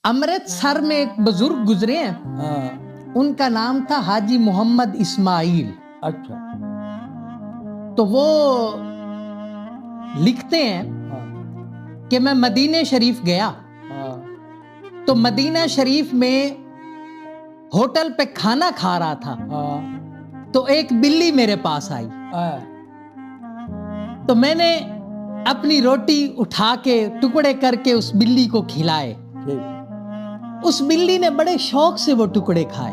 अमृतसर में एक बुजुर्ग गुजरे हैं, उनका नाम था हाजी मोहम्मद इस्माइल। अच्छा। तो वो लिखते हैं कि मैं मदीने शरीफ गया, तो मदीना शरीफ में होटल पे खाना खा रहा था, तो एक बिल्ली मेरे पास आई। तो मैंने अपनी रोटी उठा के टुकड़े करके उस बिल्ली को खिलाए। उस बिल्ली ने बड़े शौक से वो टुकड़े खाए।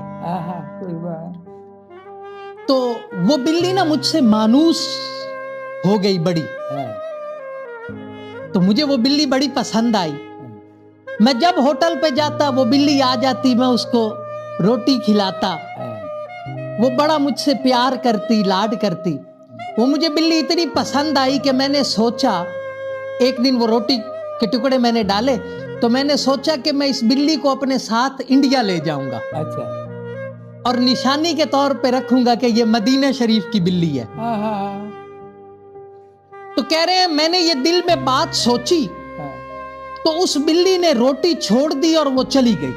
तो वो बिल्ली ना मुझसे मानूस हो गई बड़ी। तो मुझे वो बिल्ली बड़ी पसंद आई। मैं जब होटल पे जाता वो बिल्ली आ जाती, मैं उसको रोटी खिलाता, वो बड़ा मुझसे प्यार करती, लाड करती। वो मुझे बिल्ली इतनी पसंद आई कि मैंने सोचा, एक दिन वो रोटी के टुकड़े मैंने डाले तो मैंने सोचा कि मैं इस बिल्ली को अपने साथ इंडिया ले जाऊंगा। अच्छा। और निशानी के तौर पे रखूंगा कि ये मदीना शरीफ की बिल्ली है। तो कह रहे हैं मैंने ये दिल में बात सोची, तो उस बिल्ली ने रोटी छोड़ दी और वो चली गई।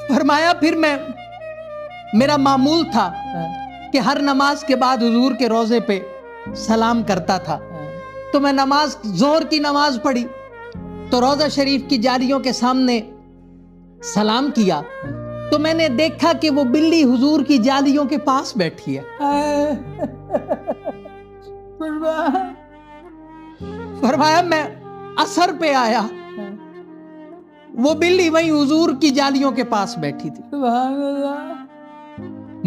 फरमाया फिर मेरा मामूल था कि हर नमाज के बाद हुजूर के रोजे पे सलाम करता था। तो मैं नमाज, जोहर की नमाज पढ़ी तो रोजा शरीफ की जालियों के सामने सलाम किया, तो मैंने देखा कि वो बिल्ली हुजूर की जालियों के पास बैठी है। फरमाया मैं असर पे आया, वो बिल्ली वहीं हुजूर की जालियों के पास बैठी थी।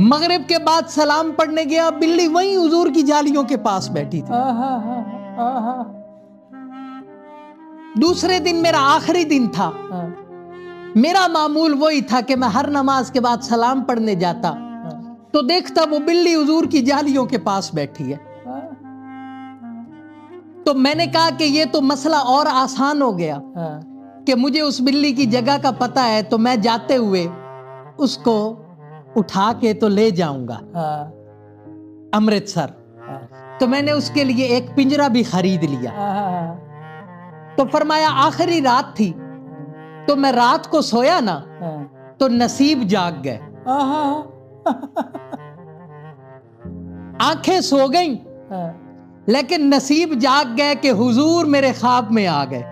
मगरिब के बाद सलाम पढ़ने गया, बिल्ली वहीं हुजूर की जालियों के पास बैठी थी। दूसरे दिन मेरा आखिरी दिन था। मेरा मामूल वही था कि मैं हर नमाज के बाद सलाम पढ़ने जाता तो देखता वो बिल्ली हुजूर की जालियों के पास बैठी है। तो मैंने कहा कि ये तो मसला और आसान हो गया कि मुझे उस बिल्ली की जगह का पता है, तो मैं जाते हुए उसको उठा के तो ले जाऊंगा अमृतसर। तो मैंने उसके लिए एक पिंजरा भी खरीद लिया। तो फरमाया आखिरी रात थी, तो मैं रात को सोया ना तो नसीब जाग गए। आंखें सो गईं लेकिन नसीब जाग गए कि हुजूर मेरे ख्वाब में आ गए।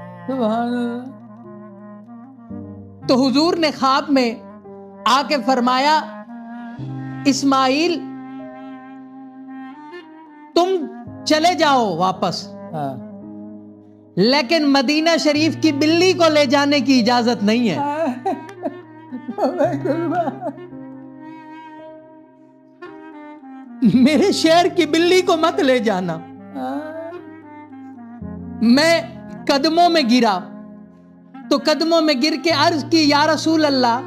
तो हुजूर ने ख्वाब में आके फरमाया इस्माइल तुम चले जाओ वापस, लेकिन मदीना शरीफ की बिल्ली को ले जाने की इजाजत नहीं है। मेरे शहर की बिल्ली को मत ले जाना। मैं कदमों में गिरा, तो कदमों में गिर के अर्ज की या रसूल अल्लाह,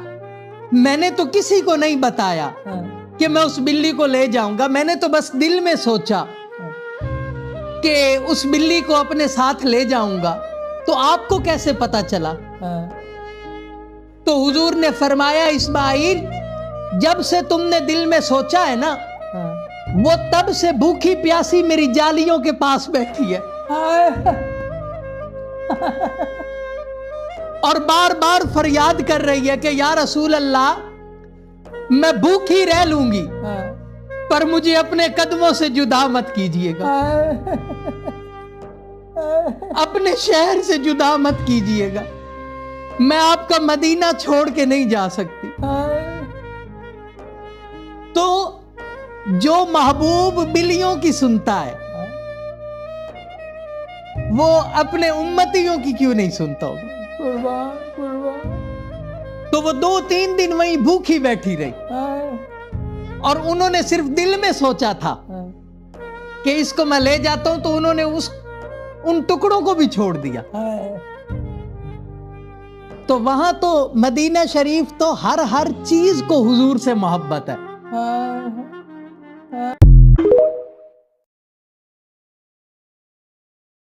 मैंने तो किसी को नहीं बताया कि मैं उस बिल्ली को ले जाऊंगा। मैंने तो बस दिल में सोचा कि उस बिल्ली को अपने साथ ले जाऊंगा, तो आपको कैसे पता चला? तो हुजूर ने फरमाया इस्माइल, जब से तुमने दिल में सोचा है ना, वो तब से भूखी प्यासी मेरी जालियों के पास बैठी है और बार बार फरियाद कर रही है कि या रसूल अल्लाह, मैं भूखी रह लूंगी पर मुझे अपने कदमों से जुदा मत कीजिएगा, अपने शहर से जुदा मत कीजिएगा, मैं आपका मदीना छोड़ के नहीं जा सकती। तो जो महबूब बिल्लियों की सुनता है वो अपने उम्मतियों की क्यों नहीं सुनता होगा? तो वो 2-3 दिन वहीं भूखी बैठी रही और उन्होंने सिर्फ दिल में सोचा था कि इसको मैं ले जाता हूं, तो उन्होंने उन टुकड़ों को भी छोड़ दिया। तो वहां तो मदीना शरीफ तो हर चीज को हुजूर से मोहब्बत है।